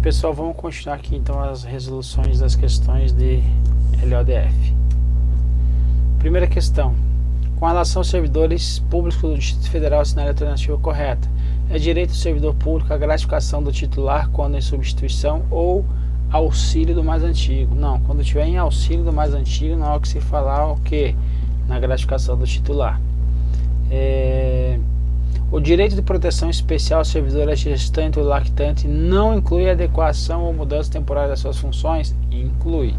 Pessoal, vamos continuar aqui então as resoluções das questões de LODF. Primeira questão: com relação aos servidores públicos do Distrito Federal, assinar a alternativa correta. É direito do servidor público a gratificação do titular quando em substituição ou auxílio do mais antigo? Não, quando tiver em auxílio do mais antigo, na hora que se falar o que? Na gratificação do titular. O direito de proteção especial ao servidor gestante ou lactante não inclui adequação ou mudança temporária das suas funções? Inclui.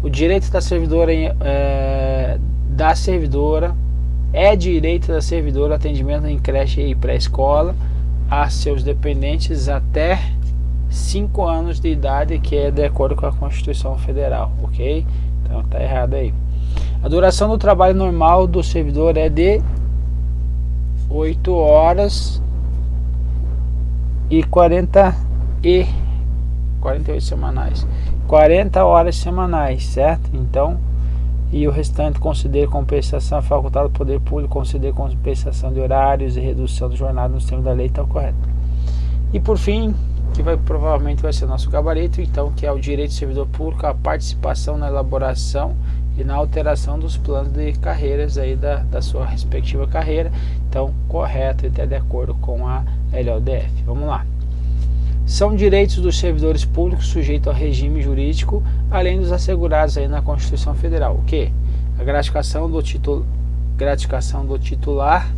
O direito da servidora é direito da servidora atendimento em creche e pré-escola a seus dependentes até 5 anos de idade, que é de acordo com a Constituição Federal, ok? Então tá errado aí. A duração do trabalho normal do servidor é de 8 horas e 48 semanais. 40 horas semanais, certo? Então, e o restante considera compensação facultada do poder público, considera compensação de horários e redução de jornada nos termos da lei, está correto. E por fim, que provavelmente vai ser o nosso gabarito, então, que é o direito do servidor público à participação na elaboração e na alteração dos planos de carreiras aí da sua respectiva carreira. Então, correto e até de acordo com a LODF. Vamos lá. São direitos dos servidores públicos sujeitos ao regime jurídico, além dos assegurados aí na Constituição Federal. O que? A gratificação do titular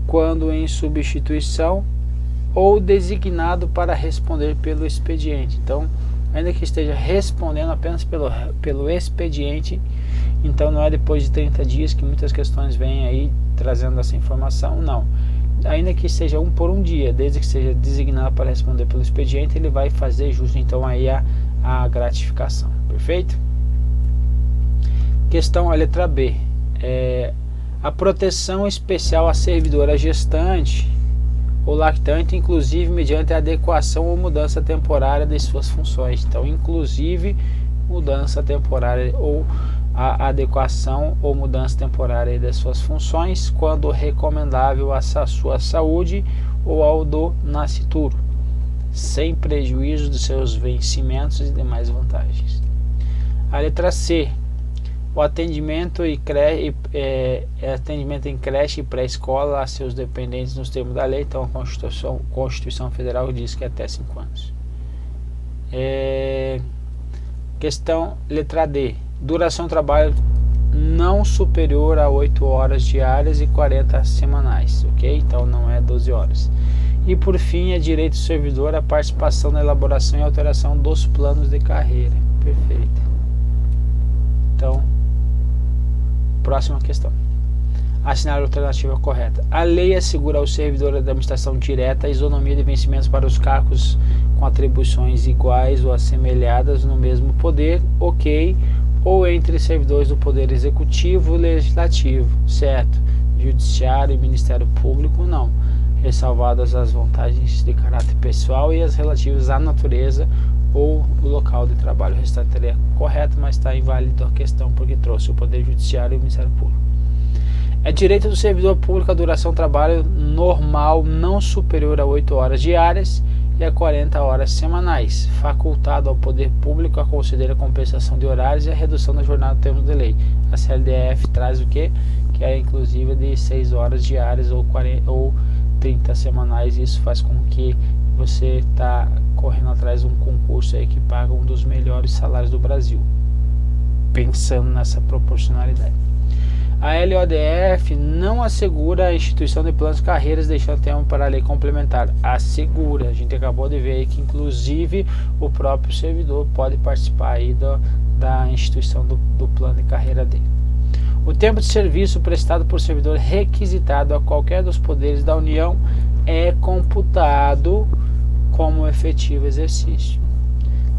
quando em substituição ou designado para responder pelo expediente. Então, ainda que esteja respondendo apenas pelo expediente, então não é depois de 30 dias que muitas questões vêm aí trazendo essa informação, não. Ainda que seja por um dia, desde que seja designado para responder pelo expediente, ele vai fazer jus então aí a gratificação, perfeito? Questão a letra B, a proteção especial à servidora gestante ou lactante, inclusive mediante a adequação ou mudança temporária de suas funções. Então, inclusive mudança temporária ou a adequação ou mudança temporária das suas funções, quando recomendável à sua saúde ou ao do nascituro, sem prejuízo de seus vencimentos e demais vantagens. A letra C, o atendimento em creche e pré-escola a seus dependentes nos termos da lei. Então a Constituição Federal diz que é até 5 anos. Questão letra D, duração do trabalho não superior a 8 horas diárias e 40 semanais, ok? Então não é 12 horas. E por fim, é direito do servidor a participação na elaboração e alteração dos planos de carreira. Perfeito. Então, próxima questão. Assinar a alternativa correta. A lei assegura ao servidor da administração direta a isonomia de vencimentos para os cargos com atribuições iguais ou assemelhadas no mesmo poder, ok, ou entre servidores do poder executivo e legislativo, certo? Judiciário e Ministério Público, não. Ressalvadas as vantagens de caráter pessoal e as relativas à natureza ou o local de trabalho. O restante estaria correto, mas está inválido a questão porque trouxe o Poder Judiciário e o Ministério Público. É direito do servidor público a duração do trabalho normal não superior a 8 horas diárias e a 40 horas semanais, facultado ao Poder Público a conceder a compensação de horários e a redução da jornada no termos de lei. A CLDF traz o quê? Que é inclusive de 6 horas diárias ou 30 semanais. Isso faz com que você está correndo atrás de um concurso aí que paga um dos melhores salários do Brasil, pensando nessa proporcionalidade. A LODF não assegura a instituição de planos de carreiras, deixando tempo para a lei complementar. Assegura. A gente acabou de ver aí que inclusive o próprio servidor pode participar aí da instituição do plano de carreira dele. O tempo de serviço prestado por servidor requisitado a qualquer dos poderes da União é computado como efetivo exercício.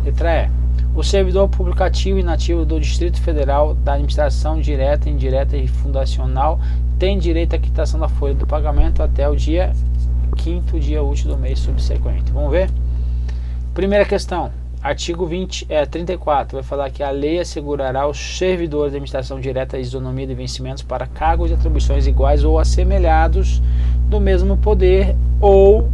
Letra E. O servidor público ativo e inativo do Distrito Federal, da administração direta, indireta e fundacional tem direito à quitação da folha do pagamento até o dia 5º dia útil do mês subsequente. Vamos ver? Primeira questão, artigo 34, vai falar que a lei assegurará aos servidores da administração direta a isonomia de vencimentos para cargos de atribuições iguais ou assemelhados do mesmo poder ou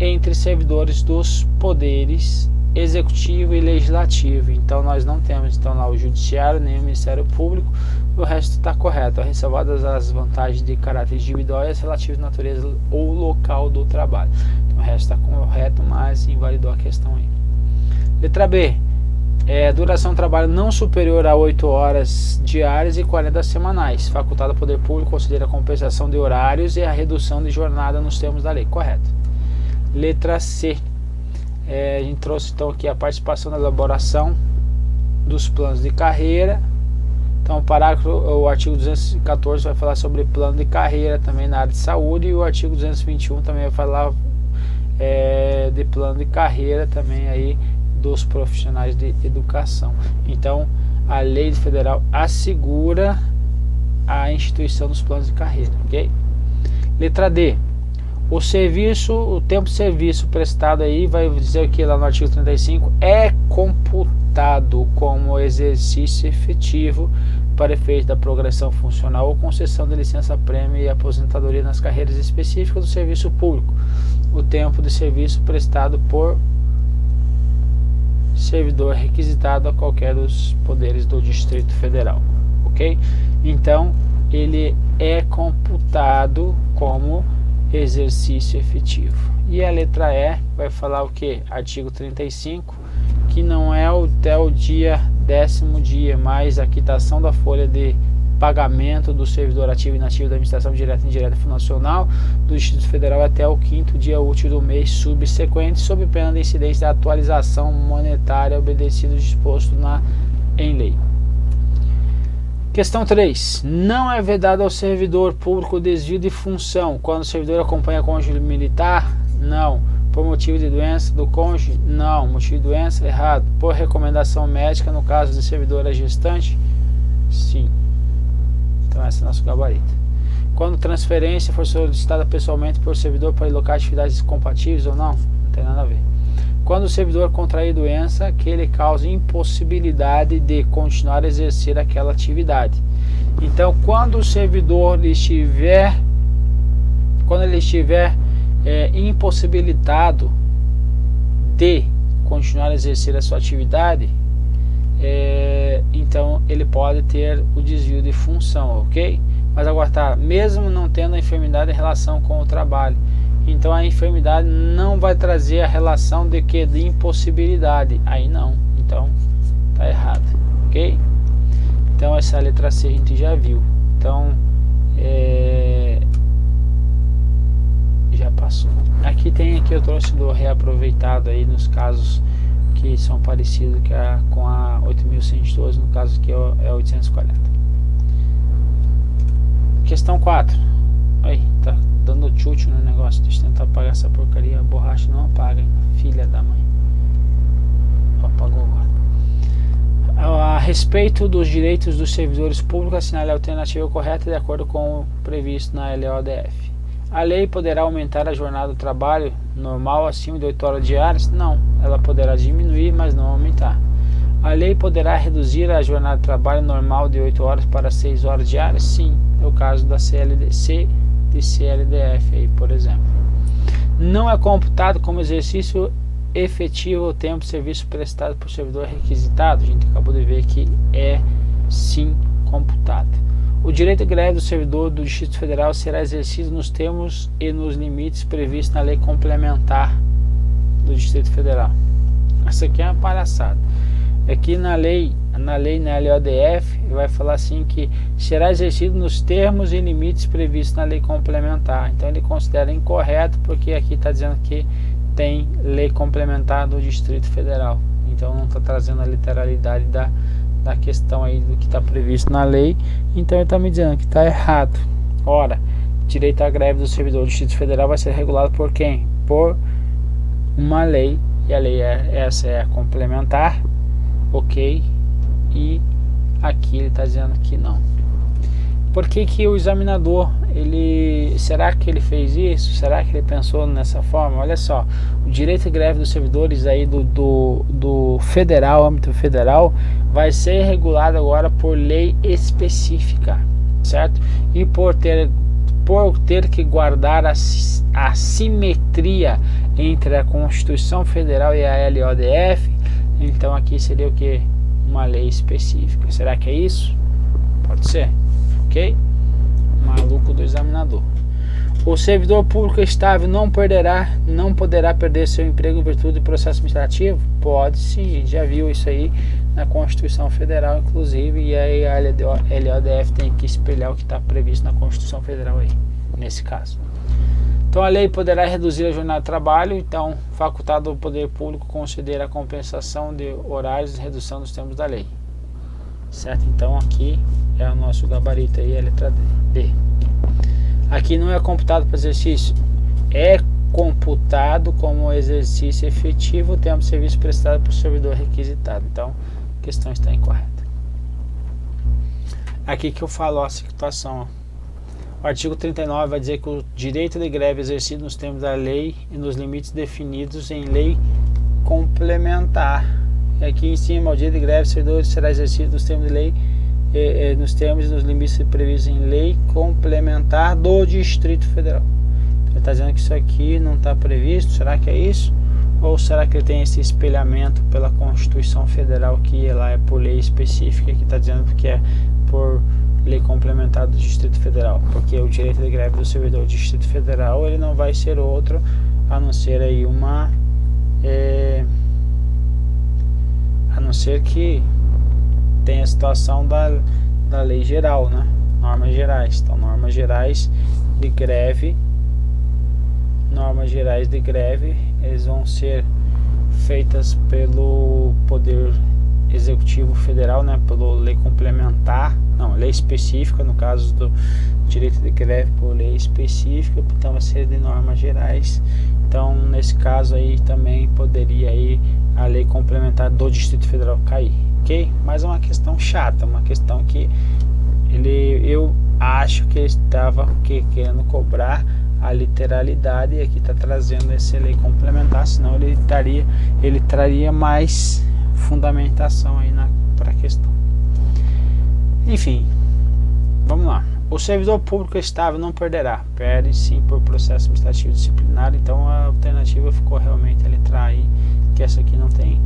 entre servidores dos poderes executivo e legislativo. Então nós não temos então lá o judiciário nem o Ministério Público, o resto está correto, ressalvadas as vantagens de caráter individual e as relativas natureza ou local do trabalho. Então, o resto está correto, mas invalidou a questão aí. Letra B, duração do trabalho não superior a 8 horas diárias e 40 semanais. Facultado ao poder público considera a compensação de horários e a redução de jornada nos termos da lei. Correto. Letra C, a gente trouxe então aqui a participação na elaboração dos planos de carreira. Então o artigo 214 vai falar sobre plano de carreira também na área de saúde, e o artigo 221 também vai falar de plano de carreira também aí dos profissionais de educação. Então a lei federal assegura a instituição dos planos de carreira, ok? Letra D, o tempo de serviço prestado aí, vai dizer que lá no artigo 35, é computado como exercício efetivo para efeito da progressão funcional ou concessão de licença-prêmio e aposentadoria nas carreiras específicas do serviço público. O tempo de serviço prestado por servidor requisitado a qualquer dos poderes do Distrito Federal, ok? Então, ele é computado como exercício efetivo. E a letra E vai falar o que? Artigo 35, que não é até o dia 10º dia, mas a quitação da folha de pagamento do servidor ativo e inativo da administração direta e indireta nacional do Distrito Federal até o 5º dia útil do mês subsequente, sob pena de incidência da atualização monetária obedecido disposto em lei. Questão 3. Não é vedado ao servidor público o desvio de função quando o servidor acompanha cônjuge militar? Não. Por motivo de doença do cônjuge? Não. Motivo de doença? Errado. Por recomendação médica no caso de servidora gestante? Sim. Então esse é o nosso gabarito. Quando transferência for solicitada pessoalmente por servidor para alocar atividades compatíveis ou não? Não tem nada a ver. Quando o servidor contrair doença que ele cause impossibilidade de continuar a exercer aquela atividade. Então, quando o servidor estiver impossibilitado de continuar a exercer a sua atividade, então ele pode ter o desvio de função, ok? Mas agora tá, mesmo não tendo a enfermidade em relação com o trabalho, então a enfermidade não vai trazer a relação de que? De impossibilidade. Aí não. Então tá errado. Ok? Então essa letra C a gente já viu. Então já passou. Aqui eu trouxe do reaproveitado aí nos casos que são parecidos com a 8.112, no caso que é 840. Questão 4. Aí, tá dando chute no negócio. Deixa eu tentar apagar essa porcaria. A borracha não apaga, hein? Filha da mãe. Apagou agora. A respeito dos direitos dos servidores públicos, assinale a alternativa correta de acordo com o previsto na LODF. A lei poderá aumentar a jornada do trabalho normal acima de 8 horas diárias? Não. Ela poderá diminuir, mas não aumentar. A lei poderá reduzir a jornada de trabalho normal de 8 horas para 6 horas diárias? Sim. É o caso da CLDC de CLDF aí, por exemplo. Não é computado como exercício efetivo o tempo de serviço prestado por servidor requisitado. A gente acabou de ver que é sim computado. O direito de greve do servidor do Distrito Federal será exercido nos termos e nos limites previstos na lei complementar do Distrito Federal. Essa aqui é uma palhaçada. Aqui na LODF vai falar assim que será exercido nos termos e limites previstos na lei complementar. Então ele considera incorreto porque aqui está dizendo que tem lei complementar do Distrito Federal. Então não está trazendo a literalidade da questão aí do que está previsto na lei. Então ele está me dizendo que está errado. Ora, direito à greve do servidor do Distrito Federal vai ser regulado por quem? Por uma lei. E a lei essa é a complementar. Ok, e aqui ele está dizendo que não. Por que o examinador, será que ele fez isso? Será que ele pensou nessa forma? Olha só, o direito de greve dos servidores aí do federal, âmbito federal, vai ser regulado agora por lei específica, certo? E por ter que guardar a simetria entre a Constituição Federal e a LODF, então aqui seria o que? Uma lei específica. Será que é isso? Pode ser, ok? Maluco do examinador. O servidor público estável não poderá perder seu emprego em virtude do processo administrativo? Pode sim, já viu isso aí na Constituição Federal, inclusive, e aí a LODF tem que espelhar o que está previsto na Constituição Federal aí, nesse caso. Então a lei poderá reduzir a jornada de trabalho, então facultado ao poder público conceder a compensação de horários e redução dos termos da lei. Certo? Então aqui é o nosso gabarito aí, a letra D. Aqui não é computado para exercício, é computado como exercício efetivo o tempo de serviço prestado por servidor requisitado. Então, a questão está incorreta. Aqui que eu falo a situação. O artigo 39 vai dizer que o direito de greve é exercido nos termos da lei e nos limites definidos em lei complementar. E aqui em cima, o direito de greve do servidor será exercido nos termos de lei, nos termos e nos limites previstos em lei complementar do Distrito Federal. Ele está dizendo que isso aqui não está previsto. Será que é isso? Ou será que ele tem esse espelhamento pela Constituição Federal, que lá é por lei específica, que está dizendo que é por lei complementar do Distrito Federal? Porque o direito de greve do servidor do Distrito Federal, ele não vai ser outro a não ser aí a não ser que tem a situação da lei geral, né? Normas gerais. Então, normas gerais de greve, eles vão ser feitas pelo Poder Executivo Federal, né? Pela lei complementar, não, lei específica, no caso do direito de greve por lei específica, então vai ser de normas gerais. Então, nesse caso aí também poderia aí a lei complementar do Distrito Federal cair. Ok? Mas é uma questão chata, uma questão que eu acho que ele estava querendo cobrar a literalidade, e aqui está trazendo essa lei complementar, senão ele traria mais fundamentação aí para a questão. Enfim, vamos lá. O servidor público estável não perderá, perde sim por processo administrativo disciplinar. Então a alternativa ficou realmente a letra A aí, que essa aqui não tem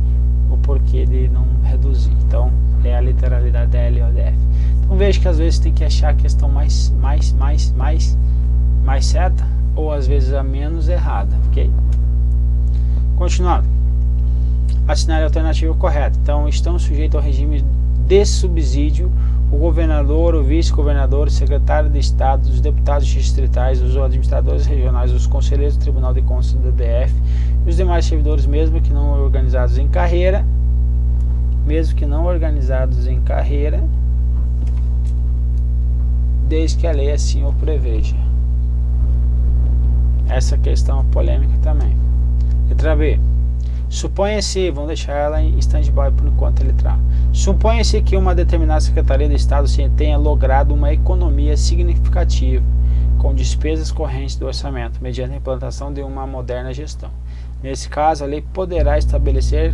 o porquê de não reduzir. Então é a literalidade da LODF. Então veja que às vezes tem que achar a questão mais certa, ou às vezes a menos errada, ok? Continuando. Assinar a alternativa correta. Então estão sujeitos ao regime de subsídio o governador, o vice-governador, o secretário de Estado, os deputados distritais, os administradores regionais, os conselheiros do Tribunal de Contas do DF e os demais servidores, mesmo que não organizados em carreira, desde que a lei assim o preveja. Essa questão é polêmica também. Letra B. Suponha-se, vamos deixar ela em stand-by por enquanto, letra A. Suponha-se que uma determinada Secretaria de Estado tenha logrado uma economia significativa com despesas correntes do orçamento, mediante a implantação de uma moderna gestão. Nesse caso, a lei poderá estabelecer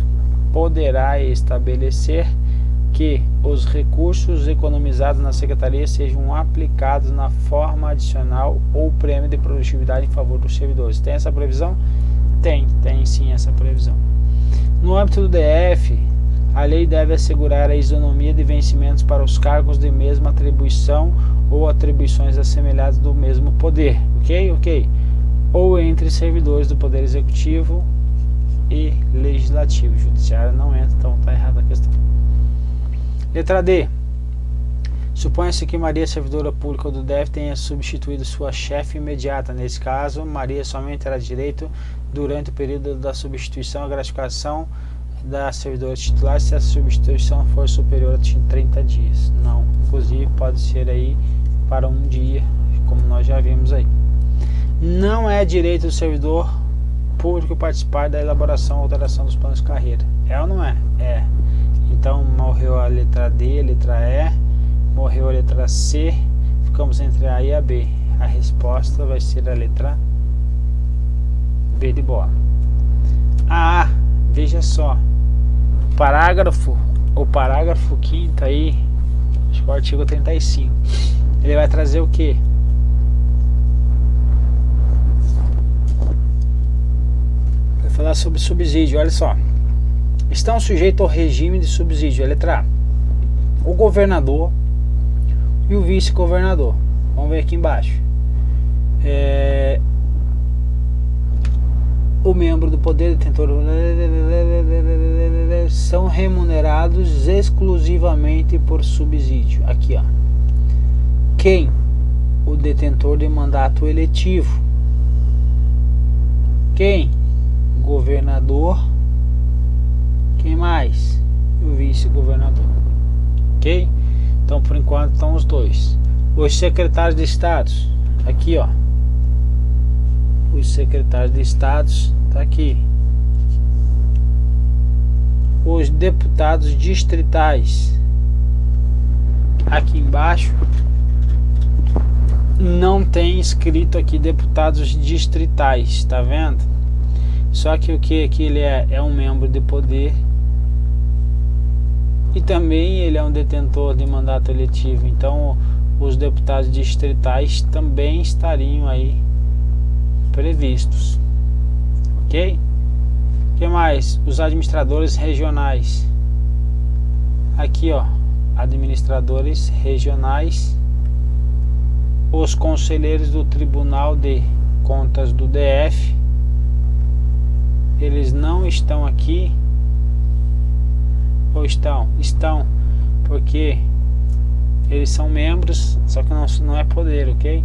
que os recursos economizados na Secretaria sejam aplicados na forma adicional ou prêmio de produtividade em favor dos servidores. Tem essa previsão? Tem sim essa previsão. No âmbito do DF, a lei deve assegurar a isonomia de vencimentos para os cargos de mesma atribuição ou atribuições assemelhadas do mesmo poder, ok? Ou entre servidores do Poder Executivo e Legislativo. Judiciário não entra, então está errada a questão. Letra D. Suponha-se que Maria, servidora pública do DF, tenha substituído sua chefe imediata. Nesse caso, Maria somente terá direito, durante o período da substituição, a gratificação da servidora titular se a substituição for superior a 30 dias. Não, inclusive pode ser aí para um dia, como nós já vimos aí. Não é direito do servidor público participar da elaboração ou alteração dos planos de carreira. É ou não é? É. Então morreu a letra D, a letra E, morreu a letra C, ficamos entre A e a B. A resposta vai ser a letra B de bola. A, veja só, o parágrafo 5º aí, acho que é o artigo 35, ele vai trazer o que? falar sobre subsídio. Olha só, estão sujeitos ao regime de subsídio. A letra A, o governador e o vice-governador. Vamos ver aqui embaixo. O membro do poder detentor são remunerados exclusivamente por subsídio. Aqui, ó. Quem? O detentor de mandato eletivo. Quem? Governador. Quem mais? O vice-governador. Ok? Então, por enquanto, estão os dois. Os secretários de estados. Aqui, ó. Os secretários de estados. Tá aqui. Os deputados distritais. Aqui embaixo. Não tem escrito aqui deputados distritais, tá vendo? Só que o que aqui ele é um membro de poder e também ele é um detentor de mandato eletivo. Então os deputados distritais também estariam aí previstos, ok? O que mais? Os administradores regionais. Aqui, ó, administradores regionais. Os conselheiros do Tribunal de Contas do DF, eles não estão aqui. Ou estão? Estão, porque eles são membros, só que não é poder, ok?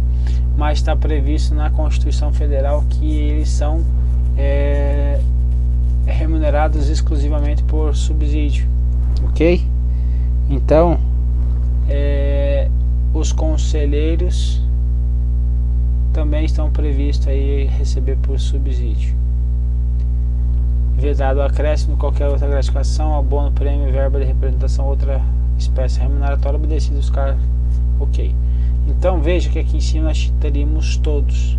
Mas está previsto na Constituição Federal que eles são remunerados exclusivamente por subsídio, ok? Então, os conselheiros também estão previstos aí receber por subsídio. Vedado o acréscimo, qualquer outra gratificação, abono, prêmio, verba de representação, outra espécie remuneratória obedecida aos cargos. Ok. Então veja que aqui em cima nós teríamos todos.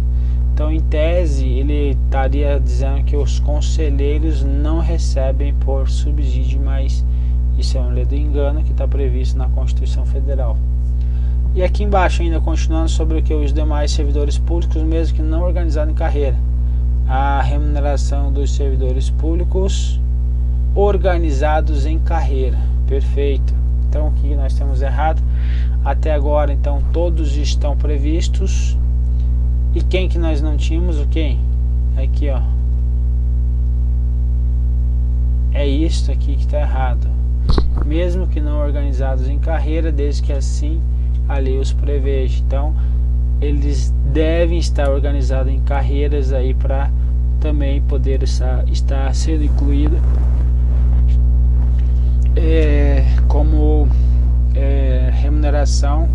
Então, em tese, ele estaria dizendo que os conselheiros não recebem por subsídio, mas isso é um ledo engano que está previsto na Constituição Federal. E aqui embaixo ainda, continuando sobre o que os demais servidores públicos, mesmo que não organizados em carreira. A remuneração dos servidores públicos organizados em carreira. Perfeito. Então o que nós temos errado? Até agora, então, todos estão previstos. E quem que nós não tínhamos? O quem? Aqui, ó. É isso aqui que está errado. Mesmo que não organizados em carreira, desde que assim a lei os preveja. Então eles devem estar organizados em carreiras aí para também poder estar sendo incluído como remuneração,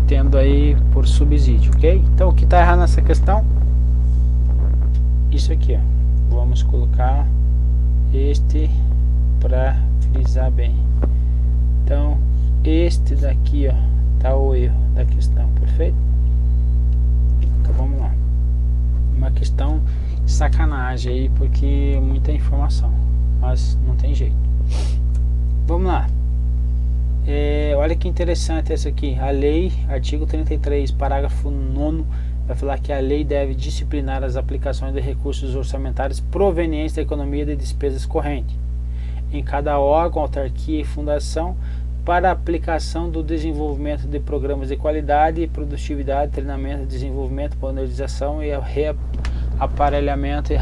tendo aí por subsídio, ok? Então o que está errado nessa questão? Isso aqui, ó. Vamos colocar este para frisar bem. Então este daqui, ó, tá o erro da questão, perfeito? Então vamos lá. Uma questão de sacanagem aí, porque é muita informação, mas não tem jeito. Vamos lá. Olha que interessante essa aqui. A lei, artigo 33, parágrafo 9º, vai falar que a lei deve disciplinar as aplicações de recursos orçamentários provenientes da economia de despesas correntes em cada órgão, autarquia e fundação, para a aplicação do desenvolvimento de programas de qualidade, produtividade, treinamento, desenvolvimento, modernização e reaparelhamento e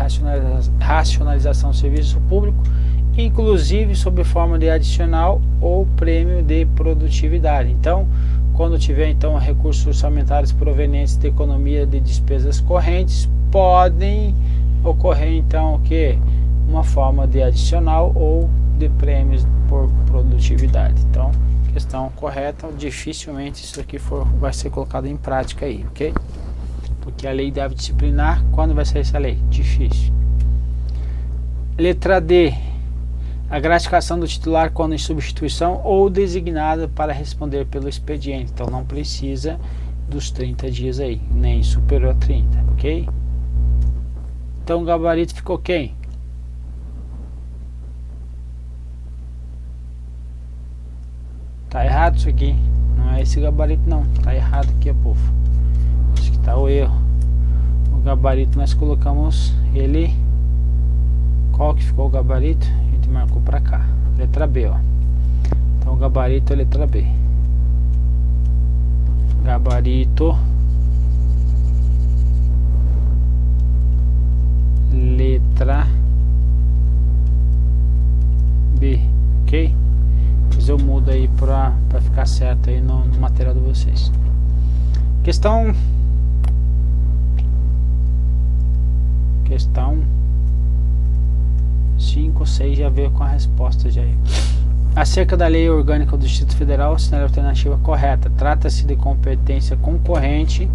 racionalização do serviço público, inclusive sob forma de adicional ou prêmio de produtividade. Então, quando tiver então recursos orçamentários provenientes da economia de despesas correntes, podem ocorrer então o que? Uma forma de adicional ou de prêmios por produtividade. Então, questão correta, dificilmente isso aqui vai ser colocado em prática aí, ok? Porque a lei deve disciplinar. Quando vai sair essa lei? Difícil. Letra D. A gratificação do titular quando em substituição ou designado para responder pelo expediente. Então não precisa dos 30 dias aí, nem superior a 30, ok? Então o gabarito ficou quem? Tá errado isso aqui. Não é esse gabarito não. Tá errado aqui, povo. Acho que tá o erro. O gabarito nós colocamos ele que ficou o gabarito, a gente marcou para cá, letra B, ó. Então o gabarito é letra B. Gabarito letra B, ok? Depois eu mudo aí para ficar certo aí no material de vocês. Questão 5, 6 já veio com a resposta já aí. Acerca da lei orgânica do Distrito Federal, assinale a alternativa correta. Trata-se de competência concorrente.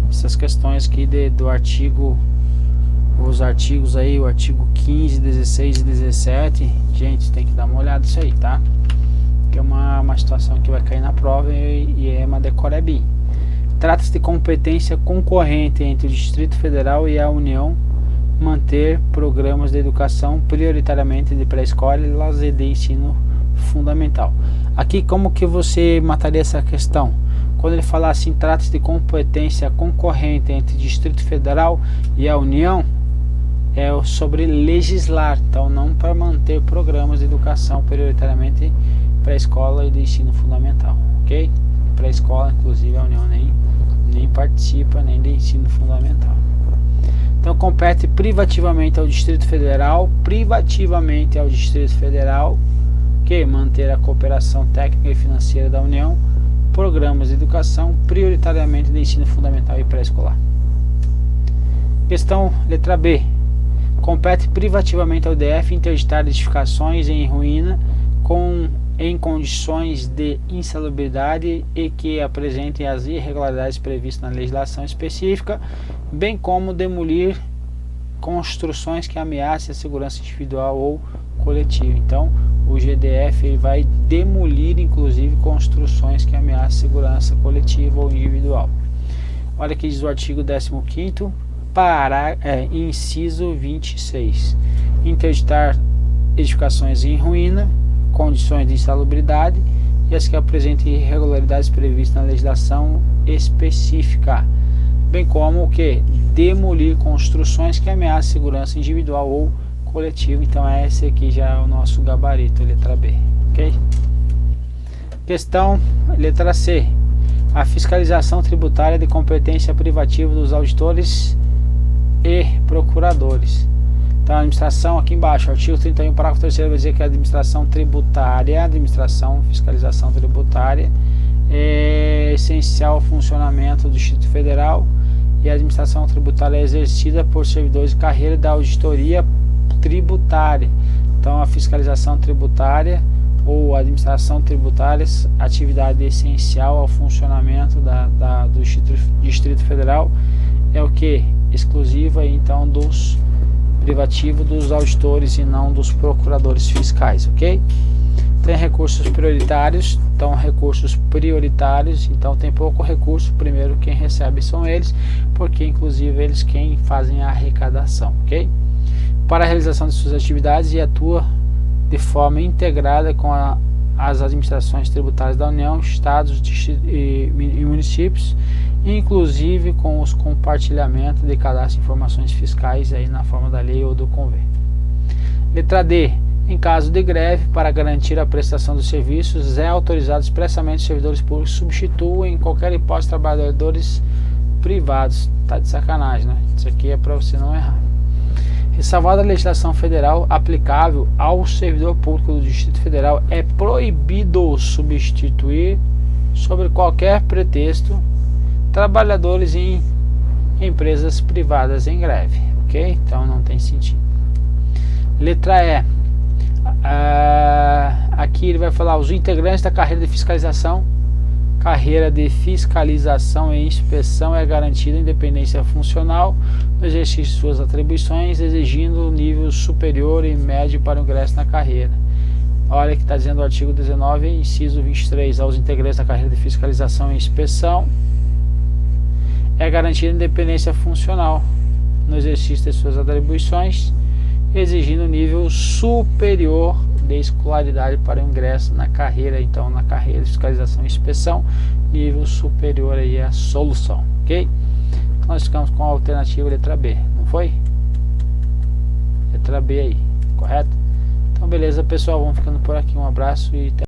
Essas questões aqui do artigo, os artigos aí, o artigo 15, 16 e 17, gente, tem que dar uma olhada nisso aí, tá? Que é uma situação que vai cair na prova e é uma decorebinha. Trata-se de competência concorrente entre o Distrito Federal e a União manter programas de educação prioritariamente de pré-escola e lazer de ensino fundamental. Aqui como que você mataria essa questão? Quando ele falar assim, trata-se de competência concorrente entre o Distrito Federal e a União, é sobre legislar, então não para manter programas de educação prioritariamente pré-escola e de ensino fundamental, ok? Pré-escola, inclusive, a União nem participa nem de ensino fundamental. Então compete privativamente ao Distrito Federal, que manter a cooperação técnica e financeira da União, programas de educação prioritariamente de ensino fundamental e pré-escolar. Questão letra B. Compete privativamente ao DF interditar edificações em ruína em condições de insalubridade e que apresentem as irregularidades previstas na legislação específica, bem como demolir construções que ameacem a segurança individual ou coletiva. Então, o GDF vai demolir, inclusive, construções que ameacem a segurança coletiva ou individual. Olha que diz o artigo 15º, inciso 26. Interditar edificações em ruína, condições de insalubridade e as que apresentem irregularidades previstas na legislação específica, bem como o que? Demolir construções que ameacem a segurança individual ou coletiva. Então esse aqui já é o nosso gabarito, letra B, ok? Questão letra C. A fiscalização tributária de competência privativa dos auditores e procuradores. Então a administração, aqui embaixo, artigo 31, parágrafo 3º, vai dizer que a administração tributária, fiscalização tributária é essencial ao funcionamento do Distrito Federal e a administração tributária é exercida por servidores de carreira da auditoria tributária. Então a fiscalização tributária ou administração tributária, atividade essencial ao funcionamento do Distrito Federal, é o que? Exclusiva então privativo dos auditores e não dos procuradores fiscais, ok? Tem recursos prioritários, então tem pouco recurso, primeiro quem recebe são eles, porque inclusive eles quem fazem a arrecadação, ok? Para a realização de suas atividades e atua de forma integrada com as administrações tributárias da União, estados e municípios, inclusive com os compartilhamentos de cadastro de informações fiscais aí na forma da lei ou do convênio. Letra D. Em caso de greve, para garantir a prestação dos serviços, é autorizado expressamente os servidores públicos substituem em qualquer hipótese trabalhadores privados. Tá de sacanagem, né? Isso aqui é para você não errar. Ressalvada a legislação federal aplicável ao servidor público do Distrito Federal, é proibido substituir, sob qualquer pretexto, trabalhadores em empresas privadas em greve, ok? Então não tem sentido. Letra E. Aqui ele vai falar os integrantes da carreira de fiscalização. Carreira de fiscalização e inspeção é garantida independência funcional no exercício de suas atribuições, exigindo nível superior e médio para o ingresso na carreira. Olha que está dizendo o artigo 19, inciso 23, aos integrantes da carreira de fiscalização e inspeção é garantida independência funcional no exercício de suas atribuições, exigindo nível superior de escolaridade para o ingresso na carreira. Então na carreira de fiscalização e inspeção, nível superior aí é a solução, ok? Então nós ficamos com a alternativa letra B, não foi? Letra B aí. correto? Então beleza pessoal, vamos ficando por aqui, um abraço e até